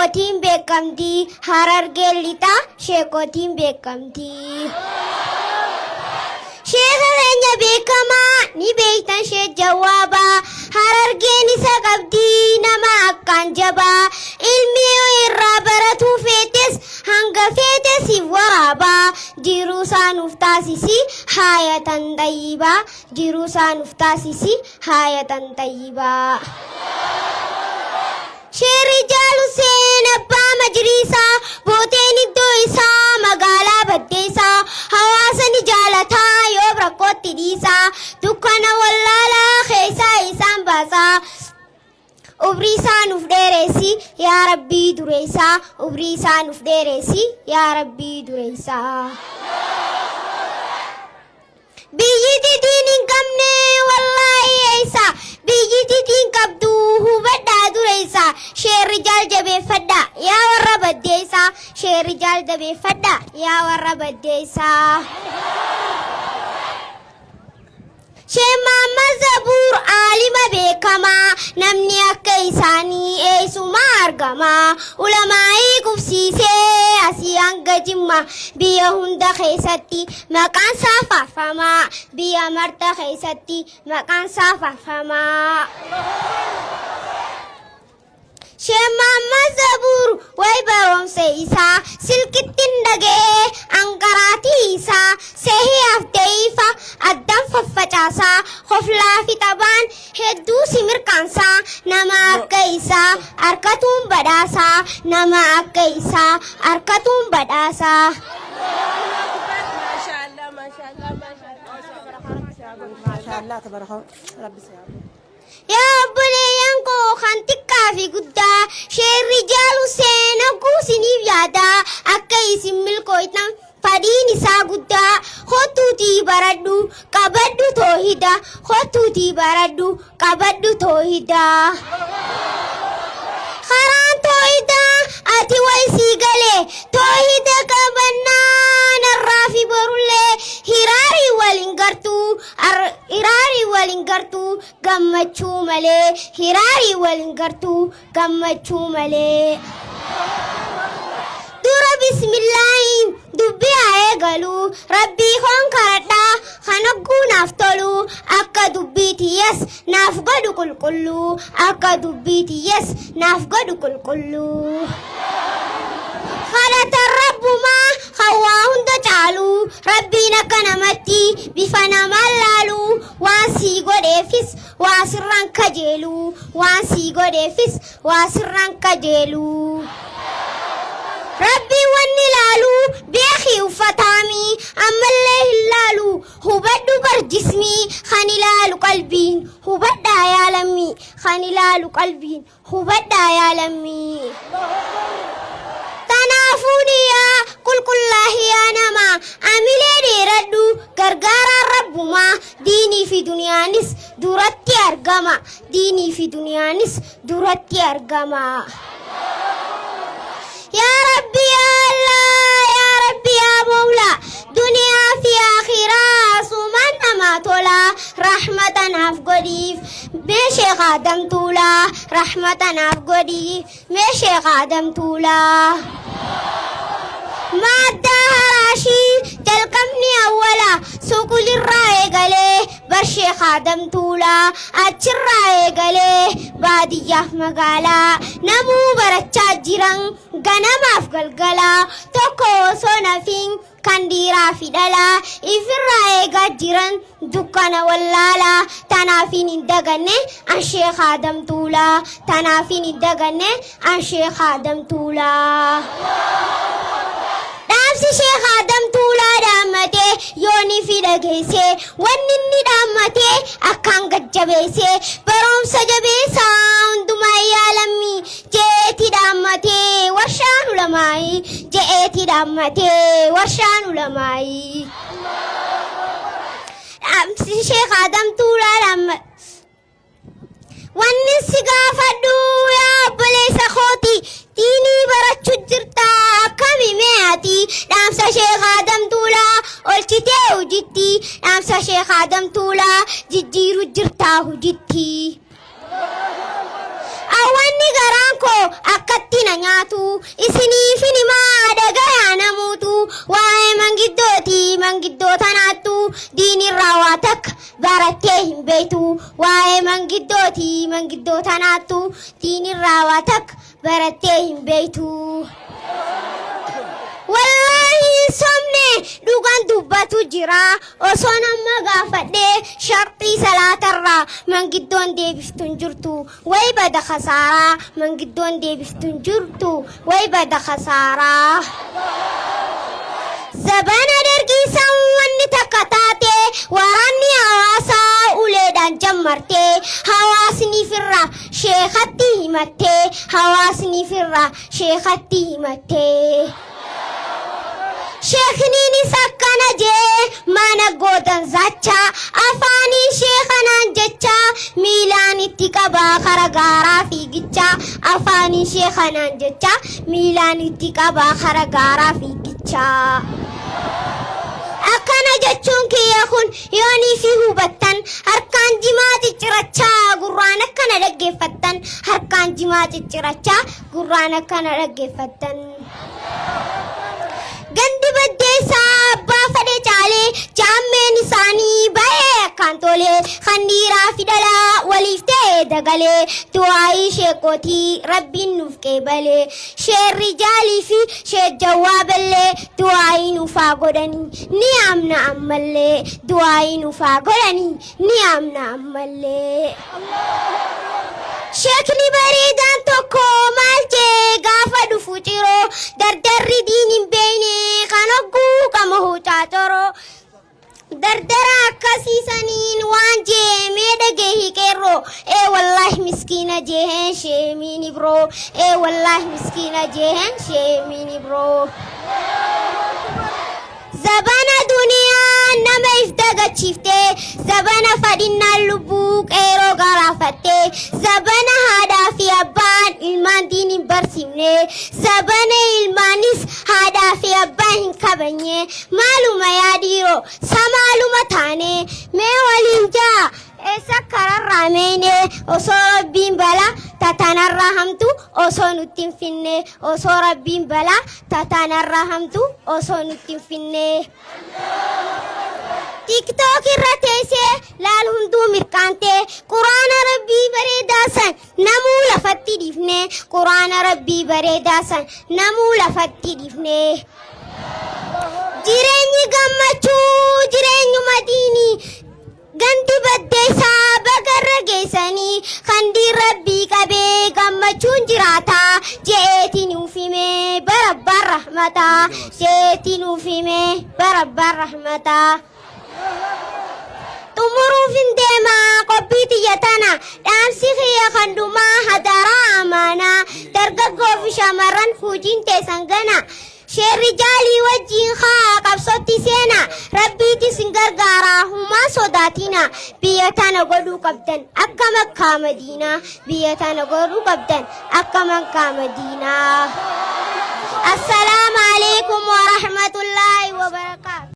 sheekotiin beekamtii Harargee lixaa sheekotiin beekamtii. Sheeka keenya beekamaa ni beektan shee jawaabaa Harargeen isa qabdii nama akkaan jabaa ilmi irraa baratuu feetes hanga feetes waraabaa jiruu isaanuuf taasisi haayatan tayyibaa jiruu isaanuuf taasisi haayatan tayyibaa. Sheerri jaalu seen abbaa majriisaa booteen iddoo isaa magaalaa baddeessaa hawaasa ni jaalataa yoo rakkootti dhiisaa dukkana wallaalaa keessaa isaan baasaa. Ubrii isaanuuf dheeressi yaa rabbii dureessaa ubrii isaanuuf dheeressi yaa rabbii dureessaa. Biyyi didiin hin qabne wallaahi eessa biyyi didiin qabdu hubadhaa dureessa sheerri jaal jabeeffadha yaa warra baddeessaa sheerri jaal jabeeffadha yaa warra baddeessaa. Sheekh Muhammad Zabuur aalima beekamaa namni akka isaanii eessuma argamaa ulamaa'ii qubsiisee asii hanga Jimmaa biyya hunda keessatti maqaan isaa faarfamaa biyya marta keessatti maqaan isaa faarfamaa. Sheekh Muhammad Zabuur way barumsa isaa silkittiin dhaga'ee anqaraatii isaa sehii hafteeyfa addan faffacaasaa hoflaa fi taphaan hedduu si mirkaansaa nama akka isaa harkatuun badhaasaa nama akka isaa harkatuun badhaasaa. Yaa obboleeyyan koo kan xiqqaa fi guddaa sheerri jaalu seena guusiniif yaadaa akka isin milkooytan fadhiin isaa guddaa hottuutii baradhu qabadhu toohida hottuutii baradhu qabadhu toohida. Karaan toohidaa ati waysii galee toohida qabannaa narraa fi borullee hiraarii waliin gartuu gammachuu malee hiraarii waliin gartuu gammachuu malee. Dura bismillaahiin dubbii haa eegalu rabbii koon kadhadhaa kan hogguu naaf tolu akka dubbii tiyyas naaf godhu qulqulluu akka dubbii tiyyas naaf godhu qulqulluu. Kadhatan rabbumaa hawaa hunda caalu rabbiin akka namatti bifa namaan laalu waan sii godheefis waa sirraan kajeelu waan sii godheefis waa sirraan kajeelu. Rabbi wanni laalu beekii uffataami ammallee hin laalu hubadhu barjismi kan ilaalu qalbiin hubadhaa yaalammi kan ilaalu qalbiin hubadhaa yaalammi. Kanaafuu dhiyaa qulqullaahi yaa namaa amilee dheeradhu gargaaraan rabbumaa diinii fi duniyaanis duratti argama diinii fi duniyaanis duratti argama. Ya Rabbi ya Allah ya Rabbi ya Mawla dunia fi akhiraa suman nama tola rahmatan afgodiif me Sheekh Adam Tuula rahmatan afgodiif me Sheekh Adam Tuula. Madda harashii jalqabni awwala suuqulirraa eegalee bar Sheekh Adam Tuula achirraa eegalee baadiyyaaf magaalaa namuu barachaa jiran ganamaaf galgalaa tokko osoo nafiin kan dhiiraa fi dhalaa ifirraa eegaa jiran dukkana wallaalaa tanaafin hin daganne an Sheekh Adam Tuula tanaafin hin daganne an Sheekh Adam Tuula. Dhaamsi Sheekh Adam Tuulaa dhaammatee yooni fi dhageessee wanni inni dhaammatee akkaan gajjabeessee barumsa jabeessaa hundumaa yaalammi jeeti dhaammatee warshaan ulamaayi jeeti dhaammatee warshaan ulamaayi. Dhaamsi Sheekh Adam Tuulaa dhaammatee wanni si gaafadhu yaa obboleessa kooti diinii barachuu jirta akkami me'ati dhaamsa Sheekh Adam Tuulaa olchitee hujitti dhaamsa Sheekh Adam Tuulaa jijjiiru jirta hujitti. Awwanni garaan koo akkatti na nyaatu isiniif himaa dhagayaa namuutu waa'ee mangiddooti mangiddoota naattu diinirraa waa takka barattee hin beektu waa'ee mangiddooti mangiddoota naattu diinirraa waa takka barattee hin beektu. Wallahi somne dhugaan dubbatu jira osoo nama gaafadhee sharxii salaatarraa mangiddoon deebiftuun jirtu way bada khasaaraa mangiddoon deebiftuun jirtu way bada khasaaraa. Zabana dargiisan wanni takka taate waraanni hawaasaa uleedhaan jammartee hawaasni firra sheekatti himattee hawaasni firra sheekatti himattee. Sheekniin akkana jee mana gootan zacha afaanii sheekanaan jecha miilaan itti qabaa kara gaaraa fiigicha afaanii sheekanaan jecha miilaan itti qabaa kara gaaraa fiigicha. Akkana jechuun kiyya kun yoonii fi hubattan harkaan jimaa ciccirachaa gurraan akkana dhaggeeffattan harkaan jimaa ciccirachaa gurraan akkana dhaggeeffattan. Gandi baddeessaa abbaa fedhe caalee jaammeen isaanii baay'ee akkaan tolee kan dhiiraa fi dhalaa waliif ta'ee dagalee du'aayii sheekotii rabbiin nuuf qeebalee sheerri jaalii fi sheejjawwaa ballee du'aayii nuufaa godhanii ni amna ammallee du'aayii nuufaa godhanii ni amna ammallee. Sheekni bareedaan tokko maal jee gaafa dhufu ciroo dardarri diin hin beekne kan hogguu qama hucaa coroo dardara akkasiisaniin waan jee mee dhagee hiqeerroo wallahi miskiina jehen sheemiini biroo wallahi miskiina jehen sheemiini biroo. Zabana duniyaa nama if dagachiiftee zabana fadhinnaan lubbuu qeeroo garaafattee zabana haadhaa fi abbaan ilmaan diin hin barsiifne zabana ilmaanis haadhaa fi abbaan hin kabajne maaluma yaadiiroo samaaluma taane mee waliin jaa eessa kararraa meene osoo rabbiin balaa tatanarraa hamtu osoo nutti hin finne osoo rabbiin balaa tatanarraa hamtu osoo nutti hin finne. TikTok irra teessee laal hunduu mirqaantee quraana rabbii bareedaa san namuu lafatti dhiifne quraana rabbii bareedaa san namuu lafatti dhiifne. Jireenyi gammachuu jireenyuma diinii gandi baddeessaa bagarra geessanii kan rabbii qabee gammachuun jiraataa jeetiin uufime barabbaan rahmataa jeetiin uufime barabbaan rahmataa. Xumuruuf hin deemaa qophii xiyya tana dhaamsi kiyya kan dhumaa hadaraa amaanaa dargaggoo fi shamarran hojiin teessan gana. Sheerri jaalii wajjin haa qabsootti seena rabbiitis hin gargaaraa humaa sodaatina biyya tana godhuu qabdan akka Makkaa Madiinaa biyya tana godhuu qabdan akka Makkaa Madiinaa. Assalaamu alaikum wa rahmatullahi wa barakaatuh.